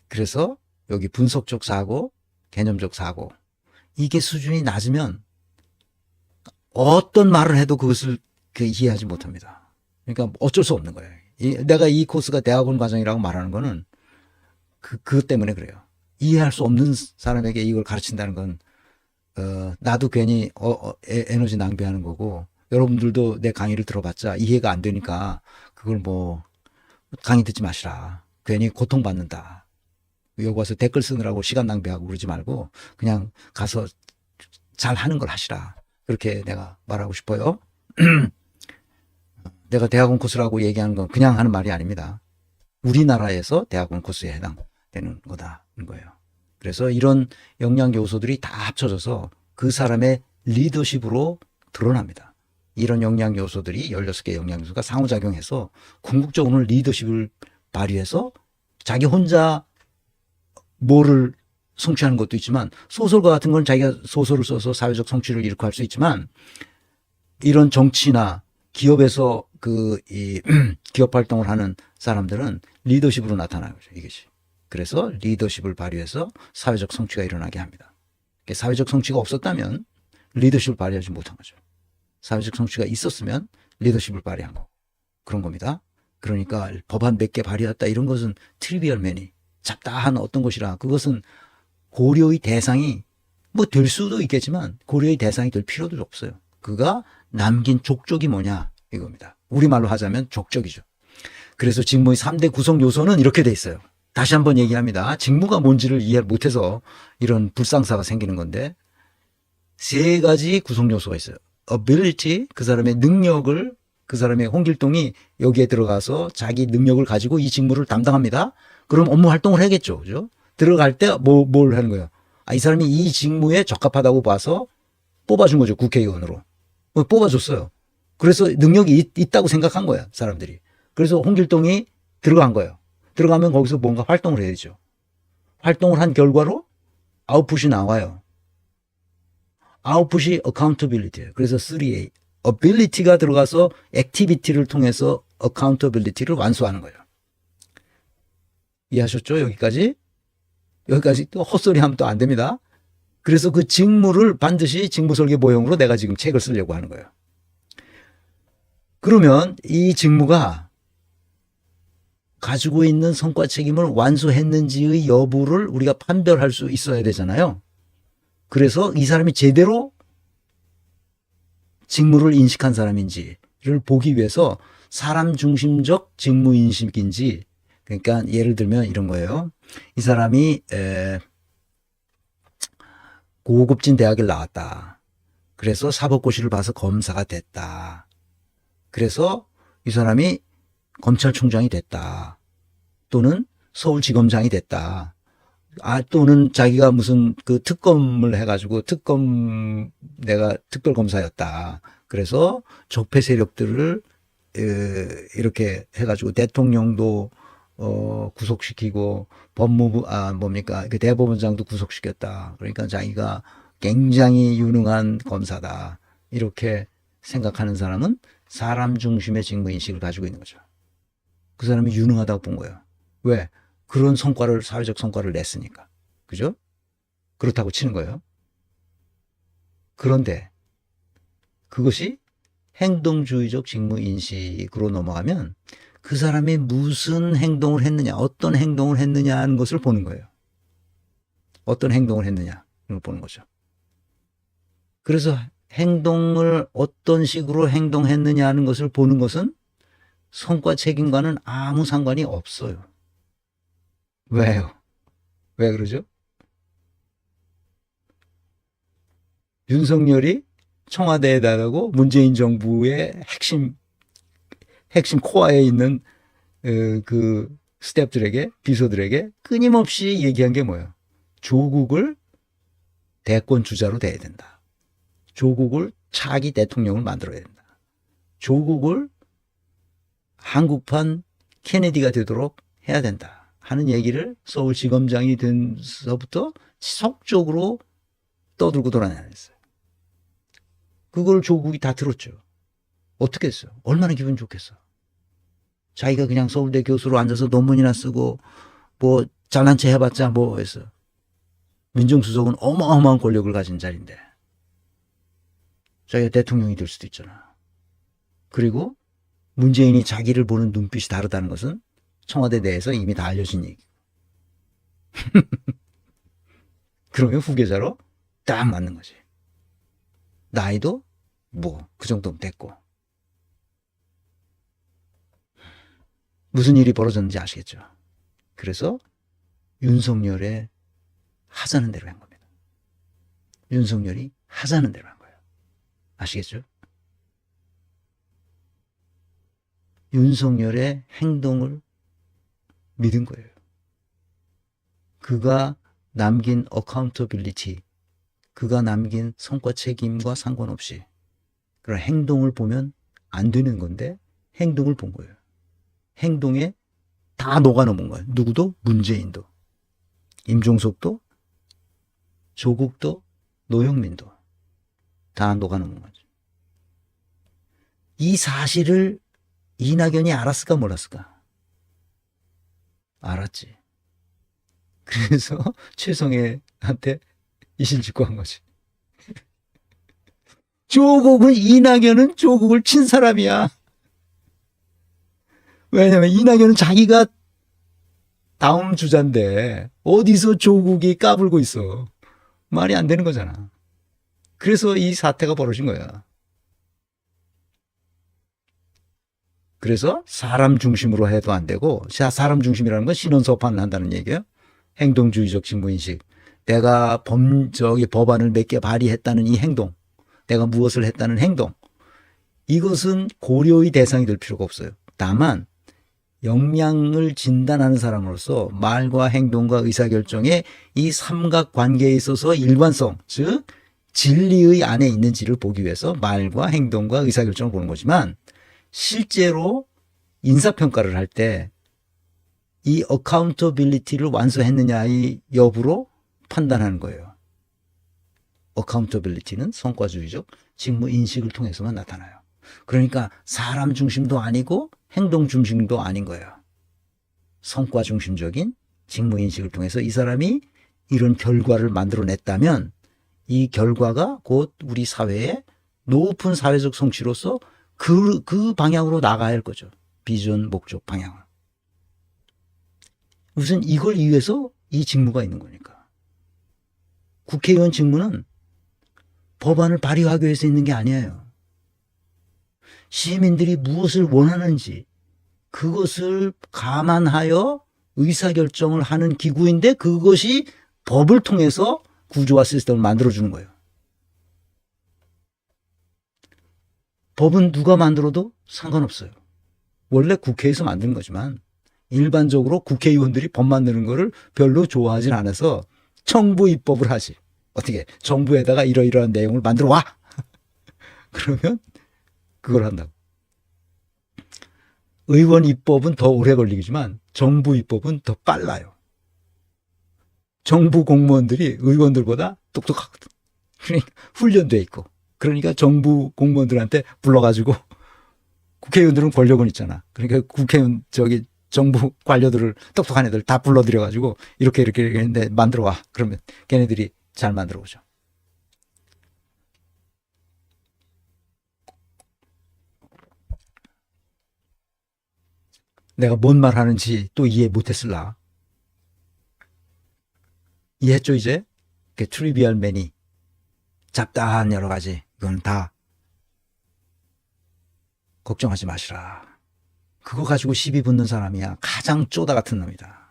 그래서 여기 분석적 사고, 개념적 사고, 이게 수준이 낮으면 어떤 말을 해도 그것을 이해하지 못합니다. 그러니까 어쩔 수 없는 거예요. 내가 이 코스가 대학원 과정이라고 말하는 거는 그것 때문에 그래요. 이해할 수 없는 사람에게 이걸 가르친다는 건 나도 괜히 에너지 낭비하는 거고, 여러분들도 내 강의를 들어봤자 이해가 안 되니까 그걸 뭐 강의 듣지 마시라. 괜히 고통받는다. 여기 와서 댓글 쓰느라고 시간 낭비하고 그러지 말고 그냥 가서 잘 하는 걸 하시라. 그렇게 내가 말하고 싶어요. 내가 대학원 코스라고 얘기하는 건 그냥 하는 말이 아닙니다. 우리나라에서 대학원 코스에 해당되는 거다는 거예요. 그래서 이런 영양 요소들이 다 합쳐져서 그 사람의 리더십으로 드러납니다. 이런 영양 요소들이 16개 영양 요소가 상호작용해서 궁극적으로는 리더십을 발휘해서 자기 혼자 뭐를 성취하는 것도 있지만, 소설가 같은 건 자기가 소설을 써서 사회적 성취를 일으켜 할 수 있지만, 이런 정치나 기업에서 기업 활동을 하는 사람들은 리더십으로 나타나는 거죠, 이것이. 그래서 리더십을 발휘해서 사회적 성취가 일어나게 합니다. 사회적 성취가 없었다면 리더십을 발휘하지 못한 거죠. 사회적 성취가 있었으면 리더십을 발휘한 거. 그런 겁니다. 그러니까 법안 몇 개 발의했다 이런 것은 트리비얼 매니, 잡다한 어떤 것이라, 그것은 고려의 대상이 뭐 될 수도 있겠지만 고려의 대상이 될 필요도 없어요. 그가 남긴 족적이 뭐냐 이겁니다. 우리말로 하자면 족적이죠. 그래서 직무의 3대 구성 요소는 이렇게 돼 있어요. 다시 한번 얘기합니다. 직무가 뭔지를 이해 못해서 이런 불상사가 생기는 건데, 3가지 구성 요소가 있어요. ability, 그 사람의 능력을, 그 사람의 홍길동이 여기에 들어가서 자기 능력을 가지고 이 직무를 담당합니다. 그럼 업무 활동을 해야겠죠. 그죠? 들어갈 때 뭘 하는 거예요? 이 사람이 이 직무에 적합하다고 봐서 뽑아준 거죠. 국회의원으로. 뽑아줬어요. 그래서 능력이 있다고 생각한 거예요. 사람들이. 그래서 홍길동이 들어간 거예요. 들어가면 거기서 뭔가 활동을 해야죠. 활동을 한 결과로 아웃풋이 나와요. 아웃풋이 accountability예요. 그래서 3A. ability가 들어가서 activity를 통해서 accountability를 완수하는 거예요. 이해하셨죠? 여기까지? 여기까지 또 헛소리 하면 또 안 됩니다. 그래서 그 직무를 반드시 직무설계 모형으로 내가 지금 책을 쓰려고 하는 거예요. 그러면 이 직무가 가지고 있는 성과 책임을 완수했는지의 여부를 우리가 판별할 수 있어야 되잖아요. 그래서 이 사람이 제대로 직무를 인식한 사람인지를 보기 위해서 사람 중심적 직무 인식인지, 그러니까 예를 들면 이런 거예요. 이 사람이 고급진 대학을 나왔다. 그래서 사법고시를 봐서 검사가 됐다. 그래서 이 사람이 검찰총장이 됐다. 또는 서울지검장이 됐다. 또는 자기가 무슨 그 특검을 해가지고 내가 특별검사였다. 그래서 적폐 세력들을 이렇게 해가지고 대통령도 구속시키고 법무부 그 대법원장도 구속시켰다. 그러니까 자기가 굉장히 유능한 검사다. 이렇게 생각하는 사람은 사람 중심의 직무인식을 가지고 있는 거죠. 그 사람이 유능하다고 본 거예요. 왜? 그런 사회적 성과를 냈으니까. 그죠? 그렇다고 치는 거예요. 그런데 그것이 행동주의적 직무인식으로 넘어가면 그 사람이 무슨 행동을 했느냐, 어떤 행동을 했느냐 하는 것을 보는 거예요. 어떤 행동을 했느냐, 이걸 보는 거죠. 그래서 행동을 어떤 식으로 행동했느냐 하는 것을 보는 것은 성과 책임과는 아무 상관이 없어요. 왜요? 왜 그러죠? 윤석열이 청와대에 나가고 문재인 정부의 핵심 코어에 있는 그 스태프들에게, 비서들에게 끊임없이 얘기한 게 뭐예요? 조국을 대권 주자로 대야 된다. 조국을 차기 대통령을 만들어야 된다. 조국을 한국판 케네디가 되도록 해야 된다 하는 얘기를 서울지검장이 된서부터 지속적으로 떠들고 돌아다녔어요. 그걸 조국이 다 들었죠. 어떻게 했어요? 얼마나 기분 좋겠어. 자기가 그냥 서울대 교수로 앉아서 논문이나 쓰고 뭐 잘난 체 해봤자 뭐 했어. 민정수석은 어마어마한 권력을 가진 자리인데 자기가 대통령이 될 수도 있잖아. 그리고 문재인이 자기를 보는 눈빛이 다르다는 것은 청와대 내에서 이미 다 알려진 얘기. 그러면 후계자로 딱 맞는 거지. 나이도 뭐 그 정도면 됐고. 무슨 일이 벌어졌는지 아시겠죠? 그래서 윤석열의 하자는 대로 한 겁니다. 윤석열이 하자는 대로 한 거예요. 아시겠죠? 윤석열의 행동을 믿은 거예요. 그가 남긴 어카운터빌리티, 그가 남긴 성과 책임과 상관없이 그런 행동을 보면 안 되는 건데 행동을 본 거예요. 행동에 다 녹아넘은 거예요. 누구도? 문재인도, 임종석도, 조국도, 노영민도 다 녹아넘은 거죠. 이 사실을 이낙연이 알았을까 몰랐을까? 알았지. 그래서 최성애한테 이실직고한 거지. 이낙연은 조국을 친 사람이야. 왜냐면 이낙연은 자기가 다음 주자인데 어디서 조국이 까불고 있어. 말이 안 되는 거잖아. 그래서 이 사태가 벌어진 거야. 그래서 사람 중심으로 해도 안 되고, 사람 중심이라는 건 신원소판을 한다는 얘기예요. 행동주의적 직무인식. 내가 법안을 몇 개 발의했다는 이 행동, 내가 무엇을 했다는 행동, 이것은 고려의 대상이 될 필요가 없어요. 다만 역량을 진단하는 사람으로서 말과 행동과 의사결정의 이 삼각관계에 있어서 일관성, 즉 진리의 안에 있는지를 보기 위해서 말과 행동과 의사결정을 보는 거지만, 실제로 인사평가를 할 때 이 어카운터빌리티를 완수했느냐의 여부로 판단하는 거예요. 어카운터빌리티는 성과주의적 직무인식을 통해서만 나타나요. 그러니까 사람 중심도 아니고 행동 중심도 아닌 거예요. 성과 중심적인 직무인식을 통해서 이 사람이 이런 결과를 만들어냈다면 이 결과가 곧 우리 사회의 높은 사회적 성취로서 그 방향으로 나가야 할 거죠. 비전, 목적, 방향을. 우선 이걸 위해서 이 직무가 있는 거니까. 국회의원 직무는 법안을 발의하기 위해서 있는 게 아니에요. 시민들이 무엇을 원하는지 그것을 감안하여 의사결정을 하는 기구인데, 그것이 법을 통해서 구조와 시스템을 만들어주는 거예요. 법은 누가 만들어도 상관없어요. 원래 국회에서 만든 거지만 일반적으로 국회의원들이 법 만드는 거를 별로 좋아하진 않아서 정부 입법을 하지. 어떻게 정부에다가 이러이러한 내용을 만들어 와. 그러면 그걸 한다고. 의원 입법은 더 오래 걸리지만 정부 입법은 더 빨라요. 정부 공무원들이 의원들보다 똑똑하거든. 그러니까 훈련돼 있고. 그러니까 정부 공무원들한테 불러가지고, 국회의원들은 권력은 있잖아. 그러니까 국회의원 정부 관료들을, 똑똑한 애들 다 불러들여가지고 이렇게 했는데 만들어 와. 그러면 걔네들이 잘 만들어 오죠. 내가 뭔 말 하는지 또 이해 못했을라. 이해했죠 이제? 트리비얼 매니, 잡다한 여러 가지, 이건 다 걱정하지 마시라. 그거 가지고 시비 붙는 사람이야 가장 쪼다 같은 놈이다.